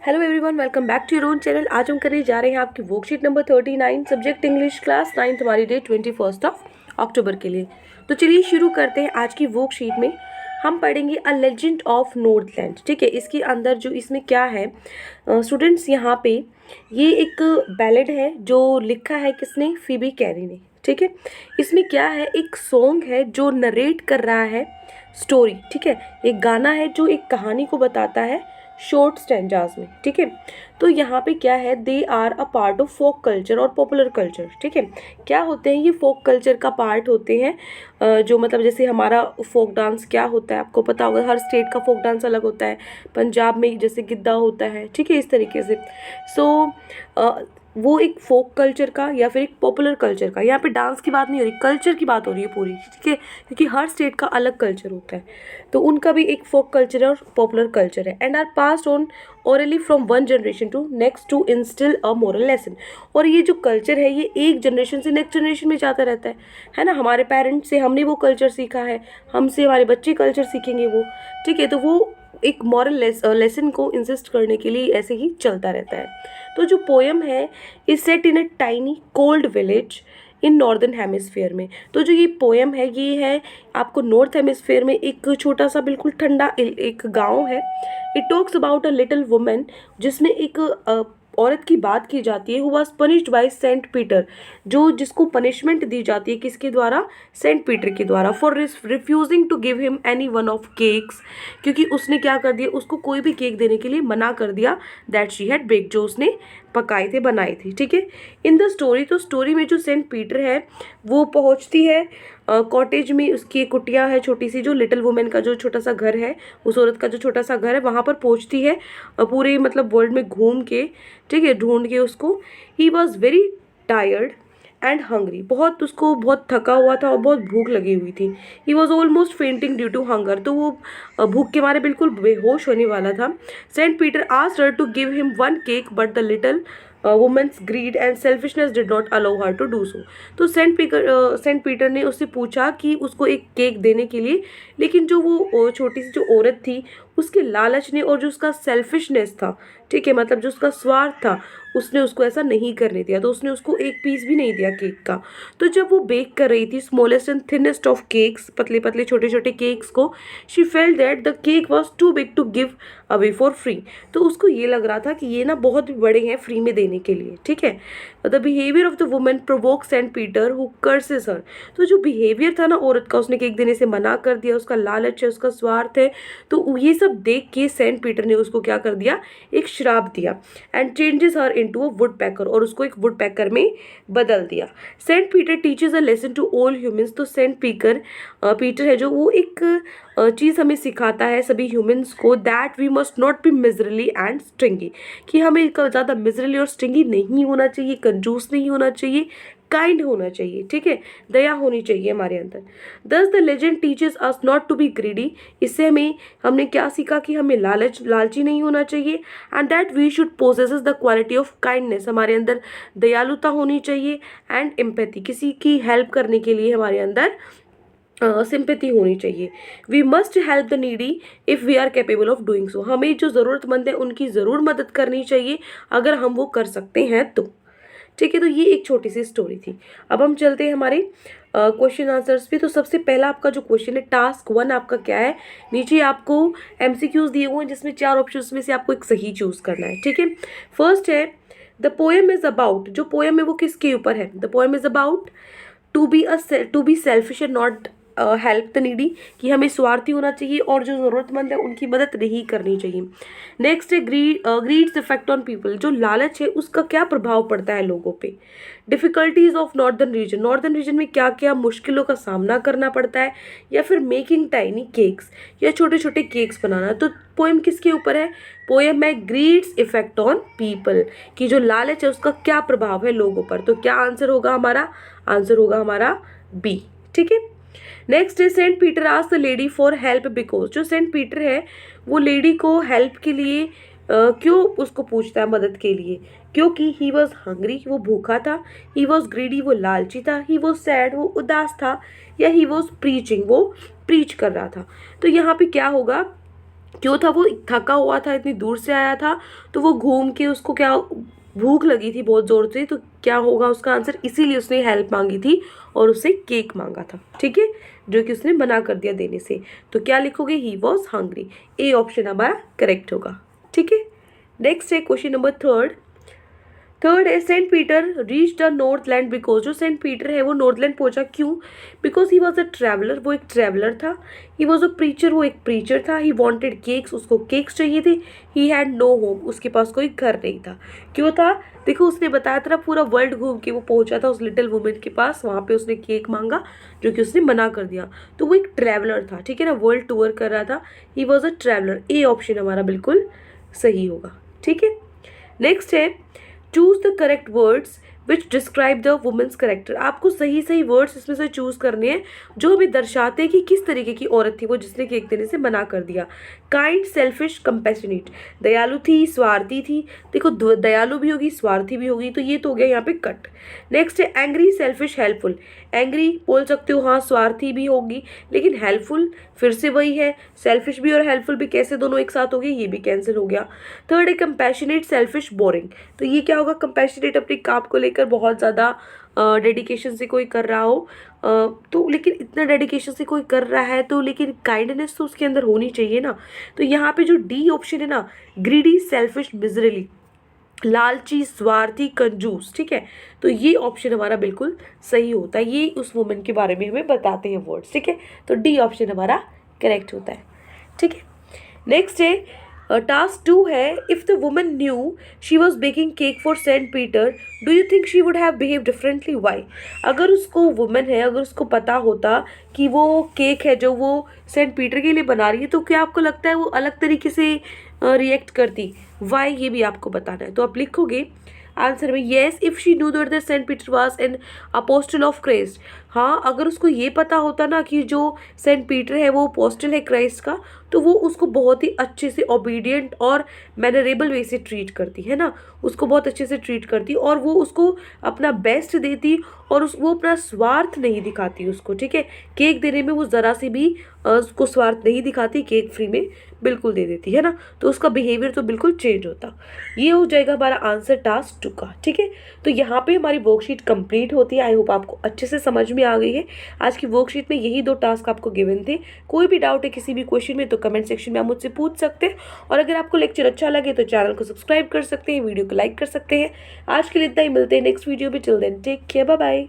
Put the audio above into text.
Hello everyone, welcome back to your own channel. आज हम करने जा रहे हैं आपकी worksheet number 39, subject English, class 9, हमारी डेट 21 अक्टूबर के लिए। तो चलिए शुरू करते हैं। आज की वर्कशीट में हम पढ़ेंगे अ लेजेंड ऑफ नॉर्थलैंड। ठीक है, इसके अंदर जो इसमें क्या है स्टूडेंट्स, यहाँ पे ये एक बैलेड है जो लिखा है किसने, फीबी कैरी ने। ठीक है, इसमें क्या है, एक सॉन्ग है जो नरेट कर रहा है स्टोरी। ठीक है, एक गाना है जो एक कहानी को बताता है शॉर्ट स्टैंजाज में। ठीक है, तो यहाँ पे क्या है, they are a part of folk culture और पॉपुलर कल्चर। ठीक है, क्या होते हैं ये, फोक कल्चर का पार्ट होते हैं। जो मतलब जैसे हमारा फोक डांस क्या होता है, आपको पता होगा, हर स्टेट का फोक डांस अलग होता है। पंजाब में जैसे गिद्दा होता है, ठीक है, इस तरीके से। सो वो एक फोक कल्चर का या फिर एक पॉपुलर कल्चर का, यहाँ पे डांस की बात नहीं हो रही, कल्चर की बात हो रही है पूरी। ठीक है, क्योंकि हर स्टेट का अलग कल्चर होता है, तो उनका भी एक फोक कल्चर है और पॉपुलर कल्चर है। And are passed on orally from one generation to next to instil a moral lesson. और ये जो कल्चर है ये एक जनरेशन से नेक्स्ट जनरेशन में जाता रहता है ना। हमारे पेरेंट्स से हमने वो कल्चर सीखा है, हमसे हमारे बच्चे कल्चर सीखेंगे वो। ठीक है, तो वो एक मॉरल लेसन को इंसिस्ट करने के लिए ऐसे ही चलता रहता है। तो जो पोएम है is set in a tiny cold village in northern hemisphere में। तो जो ये पोएम है ये है आपको नॉर्थ हेमिस्फीयर में एक छोटा सा बिल्कुल ठंडा एक गांव है। It talks about a little women, जिसमें एक औरत की बात की जाती है, who was punished by Saint Peter, जो जिसको पनिशमेंट दी जाती है किसके द्वारा, सेंट पीटर के द्वारा, for refusing to give him any one of cakes, क्योंकि उसने क्या कर दिया, उसको कोई भी केक देने के लिए मना कर दिया, दैट शी हैड बेक, जो उसने पकाए थे, बनाई थी। ठीक है, इन द स्टोरी, तो स्टोरी में जो सेंट पीटर है वो पहुंचती है कॉटेज में, उसकी एक कुटिया है छोटी सी, जो लिटिल वुमेन का जो छोटा सा घर है, उस औरत का जो छोटा सा घर है, वहाँ पर पहुंचती है पूरे मतलब वर्ल्ड में घूम के। ठीक है, ढूंढ के उसको। He was very tired and hungry, बहुत उसको बहुत थका हुआ था और बहुत भूख लगी हुई थी। He was almost fainting due to hunger, तो वो भूख के मारे बिल्कुल बेहोश होने वाला था। Saint Peter asked her to give him one cake, but the little women's greed and selfishness did not allow her to do so. तो सेंट पीटर ने उससे पूछा कि उसको एक केक देने के लिए, लेकिन जो वो छोटी सी जो औरत थी उसके लालच ने और जो उसका सेल्फिशनेस था, ठीक है, मतलब जो उसका स्वार्थ था, उसने उसको ऐसा नहीं करने दिया, तो उसने उसको एक पीस भी नहीं दिया केक का। तो जब वो बेक कर रही थी smallest and thinnest of cakes, पतले पतले छोटे छोटे केक्स को, she felt that the cake was too big to give away for free. तो उसको ये लग रहा था कि ये ना बहुत बड़े हैं फ्री में देने के लिए। ठीक है, the behaviour of the women provoke saint Peter who curses her. तो जो बिहेवियर था ना औरत का, उसने केक देने से मना कर दिया, उसका लालच है, उसका स्वार्थ है, तो ये सब देख के सेंट पीटर ने उसको क्या कर दिया, एक श्राप दिया। And changes her into a woodpecker, और उसको एक वुड पैकर में बदल दिया। Saint Peter teaches a lesson to all humans. तो सेंट पीटर है जो, वो एक चीज़ हमें सिखाता है सभी ह्यूमंस को, that we must not be miserly and stringy, कि हमें ज़्यादा मिजरली और स्ट्रिंगी नहीं होना चाहिए, कंजूस नहीं होना चाहिए, काइंड होना चाहिए। ठीक है, दया होनी चाहिए हमारे अंदर। Thus the legend teaches us not to be greedy. इससे हमने क्या सीखा कि हमें लालची नहीं होना चाहिए। And that we should possesses the quality of kindness, हमारे अंदर दयालुता होनी चाहिए। एंड एम्पैथी, किसी की हेल्प करने के लिए हमारे अंदर सिंपैथी होनी चाहिए। We must help the needy if we are capable of doing so. हमें जो ज़रूरतमंद है उनकी ज़रूर मदद करनी चाहिए अगर हम वो कर सकते हैं तो। ठीक है, तो ये एक छोटी सी स्टोरी थी। अब हम चलते हैं हमारे क्वेश्चन आंसर्स पे। तो सबसे पहला आपका जो क्वेश्चन है, टास्क 1 आपका क्या है, नीचे आपको एमसीक्यूज दिए हुए हैं जिसमें 4 ऑप्शंस में से आपको एक सही चूज करना है। ठीक है, फर्स्ट है द पोएम इज अबाउट, जो पोएम है वो किसके ऊपर है, the poem is about to be selfish and not help the needy, कि हमें स्वार्थी होना चाहिए और जो ज़रूरतमंद है उनकी मदद नहीं करनी चाहिए। नेक्स्ट है ग्रीड्स इफेक्ट ऑन पीपल, जो लालच है उसका क्या प्रभाव पड़ता है लोगों पे। डिफिकल्टीज ऑफ नॉर्दर्न रीजन में क्या क्या मुश्किलों का सामना करना पड़ता है, या फिर मेकिंग टाइनी केक्स, या छोटे छोटे केक्स बनाना। तो पोएम किसके ऊपर है, पोएम है ग्रीड्स इफेक्ट ऑन पीपल, कि जो लालच है उसका क्या प्रभाव है लोगों पर। तो क्या आंसर होगा हमारा, आंसर होगा हमारा बी। ठीक है, नेक्स्ट है Saint Peter asked the lady for help because, जो सेंट पीटर है वो लेडी को हेल्प के लिए क्यों उसको पूछता है मदद के लिए, क्योंकि ही वॉज हंग्री, वो भूखा था, ही वॉज ग्रीडी, वो लालची था, ही वॉज सैड, वो उदास था, या ही वॉज प्रीचिंग, वो प्रीच कर रहा था। तो यहाँ पे क्या होगा, क्यों था, वो थका हुआ था, इतनी दूर से आया था, तो वो घूम के उसको क्या भूख लगी थी बहुत ज़ोर से, तो क्या होगा उसका आंसर, इसीलिए उसने हेल्प मांगी थी और उससे केक मांगा था, ठीक है, जो कि उसने मना कर दिया देने से। तो क्या लिखोगे, he was hungry. A option हमारा करेक्ट होगा, ठीक है। नेक्स्ट है क्वेश्चन नंबर थर्ड है Saint Peter reach the Northland because, जो सेंट पीटर है वो नॉर्थलैंड पहुंचा क्यों, because he was a traveller, वो एक ट्रैवलर था। ही वॉज अ प्रीचर, वो एक प्रीचर था। ही वॉन्टेड केक्स, उसको केक्स चाहिए थे। ही हैड नो होम, उसके पास कोई घर नहीं था। क्यों था, देखो उसने बताया था पूरा वर्ल्ड घूम के वो पहुंचा था उस लिटिल वुमेन के पास, वहाँ पे उसने केक मांगा जो कि उसने मना कर दिया। तो वो एक ट्रैवलर था, ठीक है ना, वर्ल्ड टूर कर रहा था। He was a traveller. A option हमारा बिल्कुल सही होगा, ठीक है। नेक्स्ट है choose the correct words which describe the women's character. आपको सही सही वर्ड्स इसमें से चूज करने हैं जो हमें दर्शाते हैं कि किस तरीके की औरत थी वो जिसने केक देने से मना कर दिया। काइंड, सेल्फिश, कंपैशनेट, दयालु थी, स्वार्थी थी। देखो दयालु भी होगी, स्वार्थी भी होगी, तो ये तो हो गया यहाँ पे कट। नेक्स्ट है एंग्री, सेल्फिश, हेल्पफुल। एंग्री बोल सकते हो, हाँ, स्वार्थी भी होगी, लेकिन हेल्पफुल फिर से वही है, सेल्फिश भी और हेल्पफुल भी कैसे दोनों एक साथ हो गए, ये भी कैंसिल हो गया। थर्ड है कंपैशनेट, सेल्फिश, बोरिंग। तो ये क्या होगा, कंपैशनेट अपने काम को लेकर बहुत ज़्यादा डेडिकेशन से कोई कर रहा हो, तो लेकिन इतना डेडिकेशन से कोई कर रहा है तो लेकिन काइंडनेस तो उसके अंदर होनी चाहिए ना। तो यहाँ पे जो डी ऑप्शन है ना, ग्रीडी, सेल्फिश, मिजरली, लालची, स्वार्थी, कंजूस, ठीक है, तो ये ऑप्शन हमारा बिल्कुल सही होता है। ये उस वुमन के बारे में हमें बताते हैं वर्ड्स, ठीक है, तो डी ऑप्शन हमारा करेक्ट होता है, ठीक है। नेक्स्ट है टास्क 2 है, if the woman knew she was baking cake for Saint Peter do you think she would have behave differently, why. अगर उसको वुमन है, अगर उसको पता होता कि वो केक है जो वो सेंट पीटर के लिए बना रही है, तो क्या आपको लगता है वो अलग तरीके से रिएक्ट करती, वाई, ये भी आपको बताना है। तो आप लिखोगे आंसर में, yes if she knew that Saint Peter was an apostle of Christ. हाँ, अगर उसको ये पता होता ना कि जो सेंट पीटर है वो अपोस्टल है क्राइस्ट का, तो वो उसको बहुत ही अच्छे से ओबीडियंट और मैनरेबल वे से ट्रीट करती है ना, उसको बहुत अच्छे से ट्रीट करती और वो उसको अपना बेस्ट देती और वो अपना स्वार्थ नहीं दिखाती उसको, ठीक है, केक देने में वो ज़रा सी भी उसको स्वार्थ नहीं दिखाती, केक फ्री में बिल्कुल दे देती है ना, तो उसका बिहेवियर तो बिल्कुल चेंज होता। ये हो जाएगा हमारा आंसर टास्क 2 का, ठीक है। तो यहाँ पे हमारी वर्कशीट कंप्लीट होती है। आई होप आपको अच्छे से समझ में आ गई है। आज की वर्कशीट में यही 2 टास्क आपको गिवन थे। कोई भी डाउट है किसी भी क्वेश्चन में तो कमेंट सेक्शन में आप मुझसे पूछ सकते हैं, और अगर आपको लेक्चर अच्छा लगे तो चैनल को सब्सक्राइब कर सकते हैं, वीडियो को लाइक कर सकते हैं। आज के लिए इतना ही, मिलते हैं नेक्स्ट वीडियो में। Till then take care, bye bye.